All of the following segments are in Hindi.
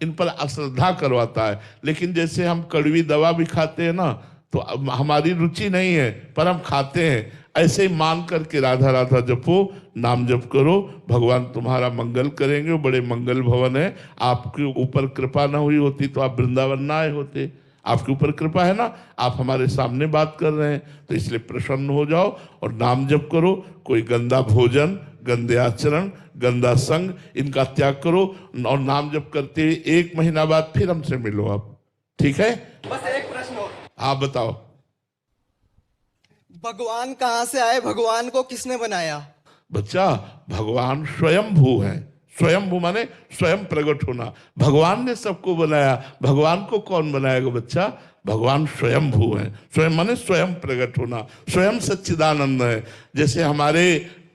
इन पर अश्रद्धा करवाता है। लेकिन जैसे हम कड़वी दवा भी खाते हैं ना, तो हमारी रुचि नहीं है पर हम खाते हैं, ऐसे ही मान करके राधा राधा जपो, नाम जप करो, भगवान तुम्हारा मंगल करेंगे। वो बड़े मंगल भवन है। आपके ऊपर कृपा ना हुई होती तो आप वृंदावन ना आए होते। आपके ऊपर कृपा है ना, आप हमारे सामने बात कर रहे हैं, तो इसलिए प्रसन्न हो जाओ और नाम जप करो। कोई गंदा भोजन, गंदे आचरण, गंदा संग, इनका त्याग करो और नाम जप करते हुए 1 महीना बाद फिर हमसे मिलो आप, ठीक है? बस एक प्रश्न और। आप बताओ, भगवान कहाँ से आए? भगवान को किसने बनाया? बच्चा, भगवान स्वयंभू है। स्वयंभू माने स्वयं प्रकट होना। भगवान ने सबको बनाया, भगवान को कौन बनाएगा बच्चा? भगवान स्वयंभू है। स्वयं माने स्वयं प्रकट होना, स्वयं सच्चिदानंद है। जैसे हमारे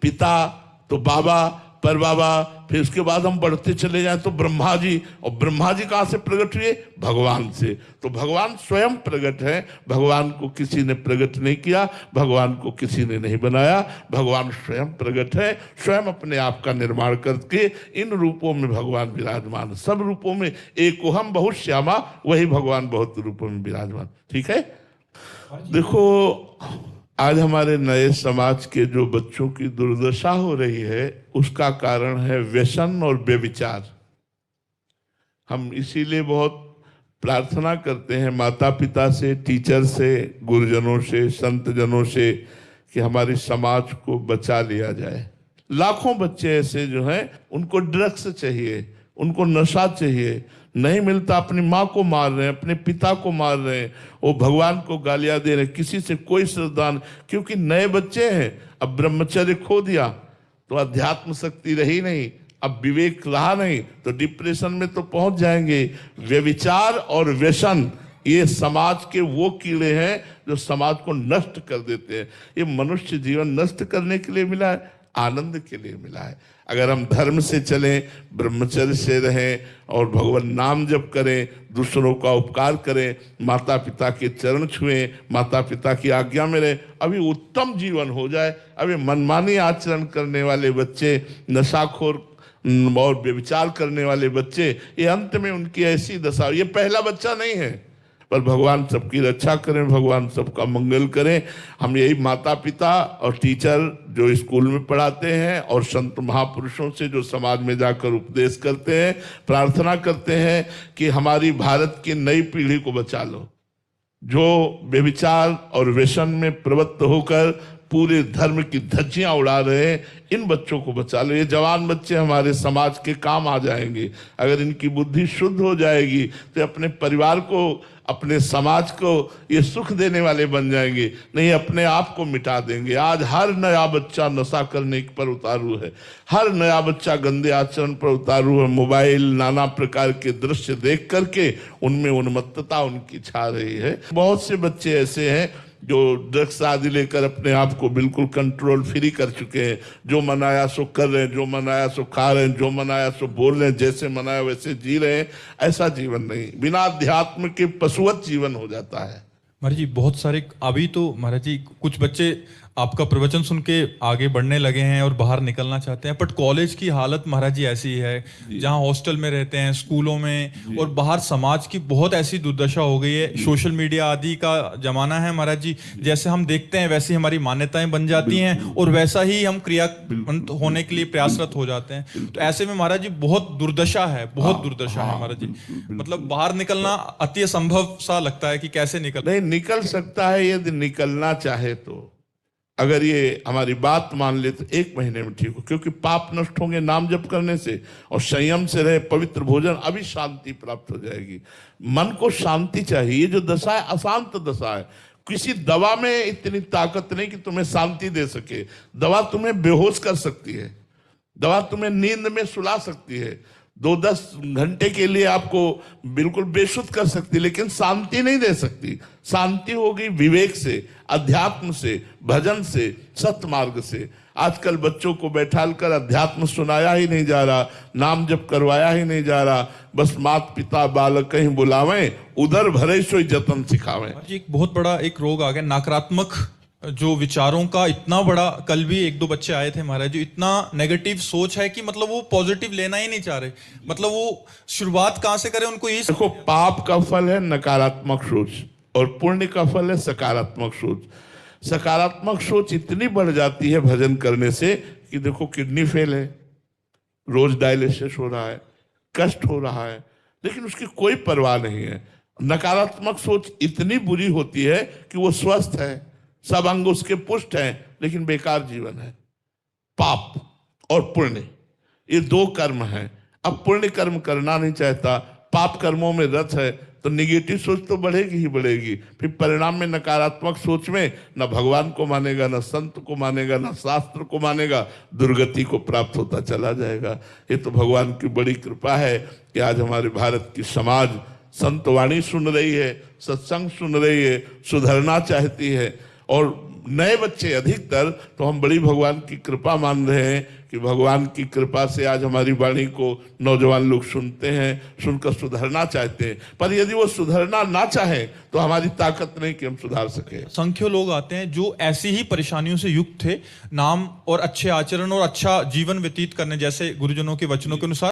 पिता तो बाबा, पर बाबा, फिर उसके बाद हम बढ़ते चले जाएं तो ब्रह्मा जी, और ब्रह्मा जी कहाँ से प्रकट हुए? भगवान से। तो भगवान स्वयं प्रकट है, भगवान को किसी ने प्रकट नहीं किया, भगवान को किसी ने नहीं बनाया। भगवान स्वयं प्रकट है, स्वयं अपने आप का निर्माण करके इन रूपों में भगवान विराजमान, सब रूपों में एकोहम बहुत श्यामा, वही भगवान बहुत रूपों में विराजमान, ठीक है? देखो, आज हमारे नए समाज के जो बच्चों की दुर्दशा हो रही है, उसका कारण है व्यसन और व्यभिचार। हम इसीलिए बहुत प्रार्थना करते हैं माता पिता से, टीचर से, गुरुजनों से, संत जनों से कि हमारे समाज को बचा लिया जाए। लाखों बच्चे ऐसे जो हैं, उनको ड्रग्स चाहिए, उनको नशा चाहिए, नहीं मिलता, अपनी माँ को मार रहे हैं, अपने पिता को मार रहे हैं, वो भगवान को गालियां दे रहे हैं, किसी से कोई श्रद्धा नहीं, क्योंकि नए बच्चे हैं। अब ब्रह्मचर्य खो दिया तो अध्यात्म शक्ति रही नहीं, अब विवेक रहा नहीं, तो डिप्रेशन में तो पहुंच जाएंगे। व्यभिचार और व्यसन ये समाज के वो कीड़े हैं जो समाज को नष्ट कर देते हैं। ये मनुष्य जीवन नष्ट करने के लिए मिला है, आनंद के लिए मिला है। अगर हम धर्म से चलें, ब्रह्मचर्य से रहें और भगवान नाम जप करें, दूसरों का उपकार करें, माता पिता के चरण छुएं, माता पिता की आज्ञा में रहें, अभी उत्तम जीवन हो जाए। अभी मनमानी आचरण करने वाले बच्चे, नशाखोर और व्यभिचार करने वाले बच्चे, ये अंत में उनकी ऐसी दशा, ये पहला बच्चा नहीं है, पर भगवान सबकी रक्षा करें, भगवान सबका मंगल करें। हम यही माता पिता और टीचर जो स्कूल में पढ़ाते हैं और संत महापुरुषों से जो समाज में जाकर उपदेश करते हैं, प्रार्थना करते हैं कि हमारी भारत की नई पीढ़ी को बचा लो, जो व्यभिचार और व्यसन में प्रवृत्त होकर पूरे धर्म की धज्जियां उड़ा रहे हैं, इन बच्चों को बचा लो। ये जवान बच्चे हमारे समाज के काम आ जाएंगे। अगर इनकी बुद्धि शुद्ध हो जाएगी तो अपने परिवार को, अपने समाज को ये सुख देने वाले बन जाएंगे, नहीं अपने आप को मिटा देंगे। आज हर नया बच्चा नशा करने पर उतारू है, हर नया बच्चा गंदे आचरण पर उतारू है। मोबाइल, नाना प्रकार के दृश्य देख करके उनमें उन्मत्तता उनकी छा रही है। बहुत से बच्चे ऐसे हैं जो ड्रग्स आदि लेकर अपने आप को बिल्कुल कंट्रोल फ्री कर चुके हैं। जो मनाया सो कर रहे हैं, जो मनाया सो खा रहे हैं, जो मनाया सो बोल रहे हैं, जैसे मनाया वैसे जी रहे हैं। ऐसा जीवन नहीं, बिना अध्यात्म के पशुवत जीवन हो जाता है। महाराज जी, बहुत सारे अभी तो महाराज जी कुछ बच्चे आपका प्रवचन सुन के आगे बढ़ने लगे हैं और बाहर निकलना चाहते हैं, बट कॉलेज की हालत महाराज जी ऐसी है, जहां हॉस्टल में रहते हैं, स्कूलों में, और बाहर समाज की बहुत ऐसी दुर्दशा हो गई है। सोशल मीडिया आदि का जमाना है महाराज जी, जैसे हम देखते हैं वैसी हमारी मान्यताएं बन जाती हैं और वैसा ही हम क्रियावंत होने के लिए प्रयासरत हो जाते हैं। तो ऐसे में महाराज जी बहुत दुर्दशा है, बहुत दुर्दशा है महाराज जी। मतलब बाहर निकलना अति असंभव सा लगता है कि कैसे निकल सकता है यदि निकलना चाहे तो। अगर ये हमारी बात मान ले तो 1 महीने में ठीक हो, क्योंकि पाप नष्ट होंगे नाम जप करने से, और संयम से रहे, पवित्र भोजन, अभी शांति प्राप्त हो जाएगी। मन को शांति चाहिए। ये जो दशा है अशांत दशा है। किसी दवा में इतनी ताकत नहीं कि तुम्हें शांति दे सके। दवा तुम्हें बेहोश कर सकती है, दवा तुम्हें नींद में सुला सकती है, 2-10 घंटे के लिए आपको बिल्कुल बेसुध कर सकती, लेकिन शांति नहीं दे सकती। शांति होगी विवेक से, अध्यात्म से, भजन से, सत्मार्ग से। आजकल बच्चों को बैठालकर अध्यात्म सुनाया ही नहीं जा रहा, नाम जप करवाया ही नहीं जा रहा। बस माता पिता बालक कहीं बुलावें, उधर भरे सोई जतन सिखावें। एक बहुत बड़ा एक रोग आ गया, नकारात्मक जो विचारों का इतना बड़ा, कल भी एक दो बच्चे आए थे महाराज जी, इतना नेगेटिव सोच है कि मतलब वो पॉजिटिव लेना ही नहीं चाह रहे, मतलब वो शुरुआत कहाँ से करें, उनको ये देखो, पाप का फल है नकारात्मक सोच और पुण्य का फल है सकारात्मक सोच। सकारात्मक सोच इतनी बढ़ जाती है भजन करने से कि देखो किडनी फेल है, रोज डायलिसिस हो रहा है, कष्ट हो रहा है, लेकिन उसकी कोई परवाह नहीं है। नकारात्मक सोच इतनी बुरी होती है कि वो स्वस्थ है, सब अंग उसके पुष्ट हैं, लेकिन बेकार जीवन है। पाप और पुण्य ये दो कर्म हैं। अब पुण्य कर्म करना नहीं चाहता, पाप कर्मों में रत है, तो निगेटिव सोच तो बढ़ेगी ही बढ़ेगी। फिर परिणाम में नकारात्मक सोच में न भगवान को मानेगा, न संत को मानेगा, न शास्त्र को मानेगा, दुर्गति को प्राप्त होता चला जाएगा। ये तो भगवान की बड़ी कृपा है कि आज हमारे भारत की समाज संतवाणी सुन रही है, सत्संग सुन रही है, सुधरना चाहती है। और नए बच्चे अधिकतर तो हम बड़ी भगवान की कृपा मान रहे हैं कि भगवान की कृपा से आज हमारी वाणी को नौजवान लोग सुनते हैं, सुनकर सुधरना चाहते हैं। पर यदि वो सुधरना ना चाहे तो हमारी ताकत नहीं कि हम सुधार सके। संख्य लोग आते हैं जो ऐसी ही परेशानियों से युक्त थे, नाम और अच्छे आचरण और अच्छा जीवन व्यतीत करने जैसे गुरुजनों के वचनों के अनुसार